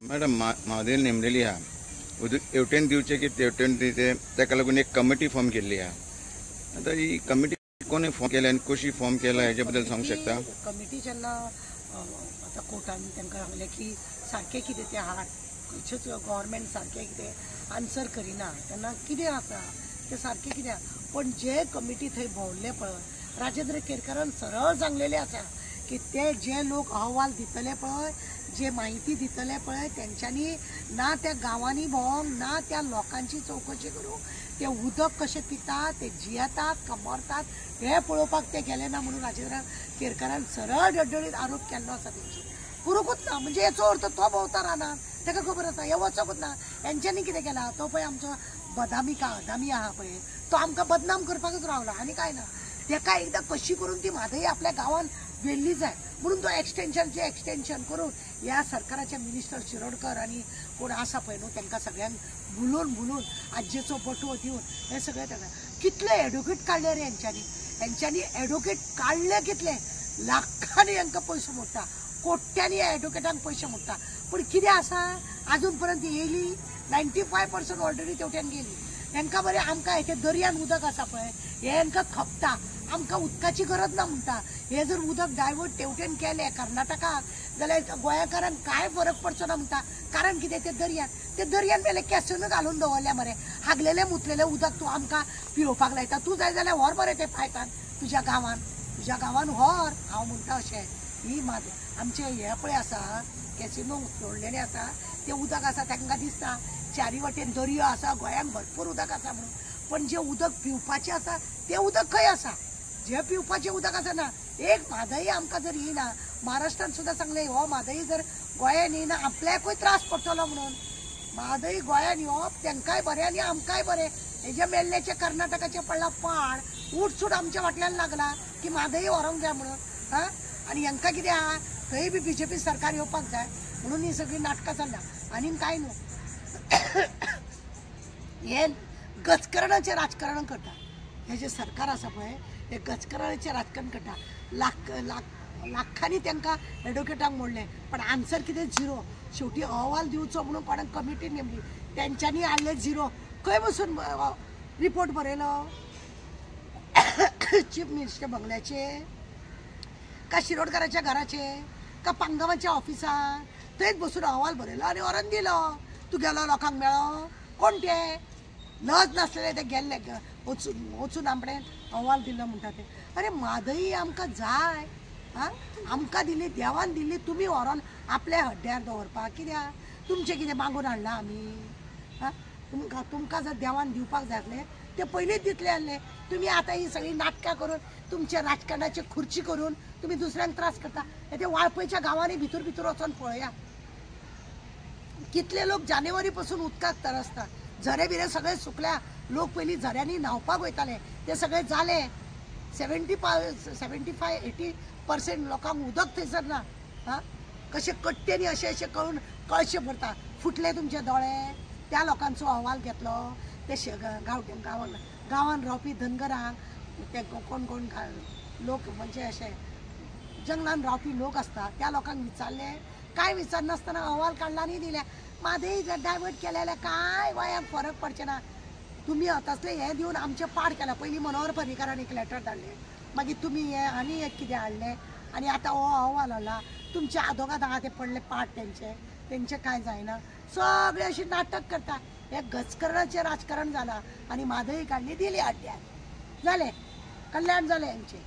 Madam म्हादेल नेमलेली हा हेवटेन दिवचे की तेवटेन दिते ताका लागून एक कमिटी फॉर्म केल्ली हा। आता ही कमिटी कोणी फॉर्म केल्या आणि कशी फॉर्म केला हेच्या बद्दल सांगू शकता? कमिटी जेन्ना आता कोर्टान तांकां सांगलें की सारकें कितें तें हाड खंयचेच गव्हर्मेंट सारकें कितें आन्सर करिना तेन्ना कितें आसा तें सारकें कितें पण जे कमिटी थंय भोंवले पळय राजेंद्र केरकरान सरळ सांगलेलें आसा की ते जे लोक अहवाल दितले पळय जे माहिती दितले पळय तेंच्यांनी ना त्या गांवांनी भोंवंक ना त्या लोकांची चवकशी करूंक ते उदक कशें पितात ते जियेतात काय मरतात हे पळोवपाक ते गेले ना म्हणून राजेंद्र केरकरान सरळ डडडीत आरोप केल्लो आसा तेंची करूंकूच ना। म्हणजे हेचो अर्थ तो भोंवता रानात ताका खबर आसा हे वचोकूच ना। हेंच्यांनी कितें केलां तो पळय आमचो बदामी आहा पळय तो आमकां बदनाम करपाकूच रावला आनी काय ना। तेका एकदां कशी करून ती म्हादई आपल्या गांवांत वेल्ली जाय म्हणून तो एक्सटेंशन करून ह्या सरकाराचे मिनिस्टर शिरोडकर आनी कोण आसा पळय न्हू तांकां सगळ्यांक बुलोवन आज्जेचो बटवो दिवन हे सगळें ताका कितले एडवोकेट काडले रे हेंच्यांनी एडवोकेट काडले कितले लाखांनी हांकां पयसो मोडटा कोट्यांनी एडवोकेटांक पयशे मोडटा पूण कितें आसा आजून पर्यंत येयली 95% ऑलरेडी तेवट्यान गेली। हांकां बरें आमकां हेचे दर्यान उदक आसा पळय हे हांकां खपता आमकां उदकाची गरज ना म्हणटा हे जर उदक डायवर्ट तेवटेन केलें कर्नाटकाक जाल्यार गोंयकारांक कांय फरक पडचो ना म्हणटा। कारण कितें ते दर्यान मेले कॅसन घालून दवरल्या मरे हागलेले मुतलेले उदक तूं आमकां पिवपाक लायता तूं जाय जाल्यार व्हर मरे ते पायपान तुज्या गांवान व्हर। हांव म्हणटा अशें ही आमचे हे पळय आसा कॅसिनो सोडलेले आसा ते उदक आसा तांकां दिसता चारी वटेन दर्यो आसा गोंयांत भरपूर उदक आसा म्हणून पण जे उदक पिवपाचें आसा ते उदक खंय आसा जे पिवपाचें उदक आसा ना। एक म्हादई आमकां जर येयना महाराष्ट्रान सुद्दां सांगलें हो म्हादई जर गोंयान येयना आपल्याकूय त्रास पडटलो म्हणून म्हादई गोंयान येवप तांकांय बरें आनी आमकांय बरें। हेजे मेल्लेचे कर्नाटकाचे पडला पाड उठसूट आमच्या फाटल्यान लागला की म्हादई व्हरोंक जाय म्हणून हां आनी हांकां कितें आहा थंय बी BJP सरकार येवपाक जाय म्हणून ही सगळी नाटकां चल्ला आनी कांय न्हू। हे गजकरणाचें राजकारण करता हे जे सरकार आसा पळय हे गजकरणाचें राजकारण करता लाखांनी तांकां एडवोकेटांक मोडले पण आन्सर कितें झिरो। शेवटी अहवाल दिवचो म्हणून कोणाक कमिटी नेमली तेंच्यांनी हाडले झिरो। खंय बसून रिपोर्ट बरयलो चीफ मिनिस्टर बंगल्याचे का शिरोडकराच्या घराचे का पांगावाच्या ऑफिसान थंयच बसून अहवाल बरयलो आनी व्हरोन दिलो। तूं गेलो लोकांक मेळो कोण ते लज नासलेले ते गेल्ले वचून आपणें अहवाल दिलो म्हणटा ते अरे म्हादई आमकां जाय हां आमकां दिली देवान दिल्ली तुमी व्हरोन आपल्या हड्ड्यार दवरपाक कित्याक तुमचें कितें मागून हाडलां आमी हां तुमकां जर देवान दिवपाक जाय आसलें ते पयलींच दितले आसले। तुमी आतां ही सगळी नाटकां करून तुमचे राजकारणाची खुर्ची करून तुमी दुसऱ्यांक त्रास करता। ते वाळपयच्या गांवांनी भितर वचून पळया कितले लोक जानेवारी पासून उदकाक तरसता झरे बिरे सगळे सुकल्या लोक पयलीं झऱ्यांनी न्हांवपाक वयताले ते सगळे जाले 75-80% लोकांक उदक थंयसर ना हां कशे कट्टेनी अशें करून कळशे भरता फुटले तुमचे दोळे त्या लोकांचो अहवाल घेतलो ते गांवान रावपी धनगरांक ते कोण लोक म्हणजे अशे जंगलान रावपी लोक आसता त्या लोकांक विचारले कांय विचारनासतना अहवाल काडला आनी दिल्या म्हादई डायवर्ट केलेले कांय गोंयांक फरक पडचे ना। तुमी तसले हे दिवन आमचे पाड केला पयलीं मनोहर पर्रीकारान एक लेटर धाडलें मागीर तुमी हे आनी एक कितें हाडलें आनी आतां हो अहवाल हाडला तुमचे आदोगाद आहा ते पडले पाड तेंचे कांय जायना सगळे अशी नाटक करता। हे गजकरणाचें राजकारण जालां आनी म्हादई काडली दिली हाड्ड्यार जालें कल्याण जालें हेंचें।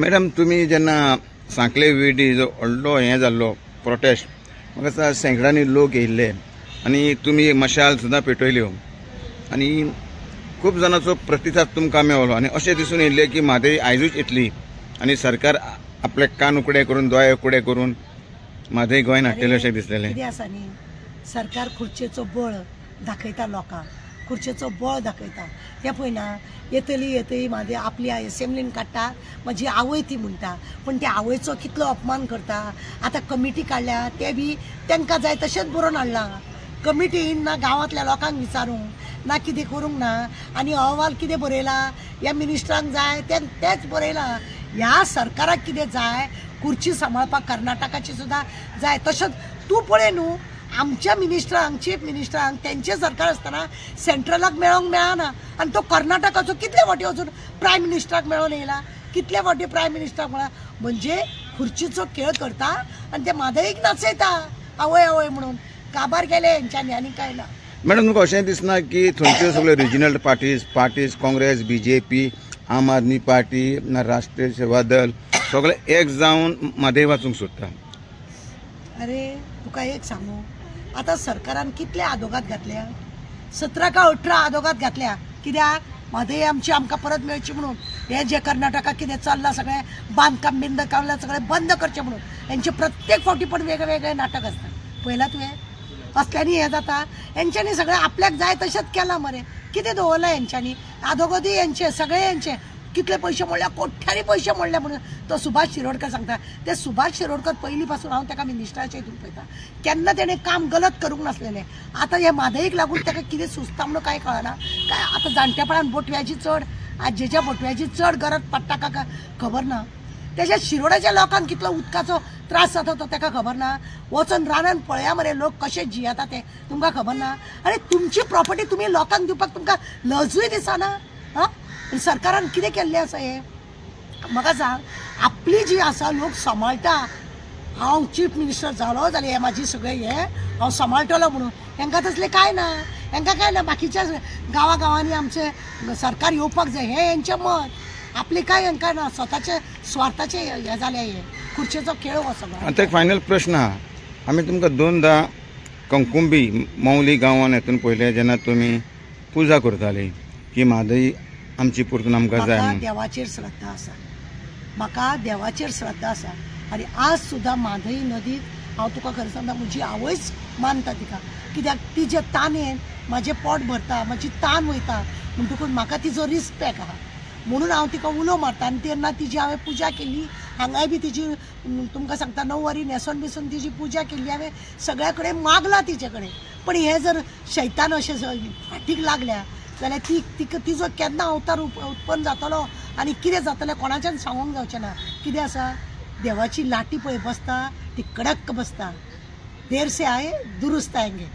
मॅडम तुमी जेन्ना सांकले वेडी जो व्हडलो हें जाल्लो प्रोटेस्ट म्हाका दिसता शेंकड्यांनी लोक येयल्ले आनी तुमी मशाल सुद्दां पेटयल्यो आनी खूब जाणांचो प्रतिसाद तुमकां मेळ्ळो आनी अशें दिसून येयल्लें की म्हादई आयजूच येतली आनी सरकार आपले कान उकडे करून दोळे उकडे करून म्हादई गोंयान हाडटलें अशें दिसलेलें। कितें आसा न्ही सरकार खुर्चेचो बळ दाखयता लोकांक खुर्चेचो बळ दाखयता ते पळयना येतली म्हादई आपली असेंब्लीन काडटा म्हजी आवय ती म्हणटा पण त्या आवयचो कितलो अपमान करता। आतां कमिटी काडल्या ते बी तांकां जाय तशेंच बरोवन हाडलां कमिटी ना गांवांतल्या लोकांक विचारूंक ना कितें करूंक ना आनी अहवाल कितें बरयला ह्या मिनिस्टरांक जाय तेच बरयलां। ह्या सरकाराक कितें जाय खुर्ची सांबाळपाक कर्नाटकाची सुद्दां जाय तशेंच तूं पळय न्हू आमच्या मिनिस्टरांक चीफ मिनिस्टरांक तेंचें सरकार आसतना सेंट्रलाक मेळोंक मेळना आनी तो कर्नाटकाचो कितले फावटी वचून प्रायम मिनिस्टराक मेळोन येयला कितले फावटी प्रायम मिनिस्टराक मेळ्ळा म्हणजे खुर्चीचो खेळ करता आनी ते म्हादईक नाचयता आवय आवय म्हणून काबार केले हेंच्यांनी आनी कांय ना. मॅडम तुमकां अशें दिसना की थंयच्यो सगळ्यो रिजनल पार्टीज काँग्रेस BJP आम आदमी पार्टी राष्ट्रीय सेवा दल सगळे एक जावन म्हादई वाचूंक सोदता. अरे तुका एक सांगू आतां सरकारान कितले आदोगाद घातल्या 17 का 18 आदोगाद घातल्या कित्याक म्हादई आमची आमकां परत मेळची म्हणून हे जे कर्नाटकाक कितें चल्लां सगळें बांदकाम बिंदकाम सगळें बंद करचें म्हणून हेंचे प्रत्येक फावटी पण वेगळे वेगळे नाटक आसता पळयलां तुवें असल्यांनी हें जाता हेंच्यांनी सगळें आपल्याक जाय तशेंच केलां मरे कितें दवरलां हेंच्यांनी आदोगोदी हेंचे सगळे हेंचे कितले पयशे मोडल्या कोट्यांनी पयशे मोडल्या म्हणून तो सुभाष शिरोडकर सांगता ते सुभाष शिरोडकर पयलीं पासून हांव ताका मिनिस्टराच्या हितून पळयता केन्ना तेणें काम गलत करूंक नासलेलें आतां हे म्हादईक लागून ताका कितें सुचता म्हणून कांय कळना काय आतां जाणटेपणान बोटव्याची चड आजेच्या बोटव्याची चड गरज पडटा काय खबर ना तेज्या शिरोडाच्या लोकांक कितलो उदकाचो त्रास जाता तो ताका खबर ना वचून रानान पळया मरे लोक कशे जियेता ते तुमकां खबर ना आनी तुमची प्रॉपर्टी तुमी लोकांक दिवपाक तुमकां लजूय दिसना हां सरकारान कितें केल्लें आसा हें म्हाका सांग आपली जी आसा लोक सांबाळटा हांव चीफ मिनिस्टर जालो जाल्यार हे म्हाजी सगळें हें हांव सांबाळटलो म्हणून हेंकां तसलें कांय ना हेंकां कांय ना बाकीच्या गांवांनी आमचें सरकार येवपाक जाय हें हेंचें मत आपले कांय हेंकां ना स्वताचे स्वार्थाचे हें जालें हें खुर्चेचो खेळ हो सगळो. आतां एक फायनल प्रश्न आहा आमी तुमकां 2दा कंकुंबी मौली गांवांत हेतून पयलें जेन्ना तुमी पुजा करताली की म्हादई आमची परतून आमकां जाय म्हाका देवाचेर श्रद्धा आसा म्हाका देवाचेर श्रद्धा आसा आनी आज सुद्दां म्हादई नदीक हांव तुका खरें सांगता म्हजी आवयच मानता तिका कित्याक तिजे ताणेन म्हाजें पोट भरता म्हाजी तान वयता म्हणटकूच म्हाका तिजो रिस्पेक्ट आहा म्हणून हांव तिका उलो मारता आनी तेन्ना तिजी हांवें पुजा केली हांगाय बी तिजी तुमकां सांगता 9 वरी न्हेसोन बिसून तिजी पुजा केल्ली हांवें सगळ्या कडेन मागला तिचे कडेन पण हे जर शैतान अशें फाटीक लागल्या जाल्यार तिजो केन्ना अवतार उत्पन्न जातलो आनी कितें जातलें कोणाच्यान सांगूंक जावचें ना कितें आसा देवाची लाटी पळय बसता ती कडक बसता देर से आये दुरुस्त आएंगे.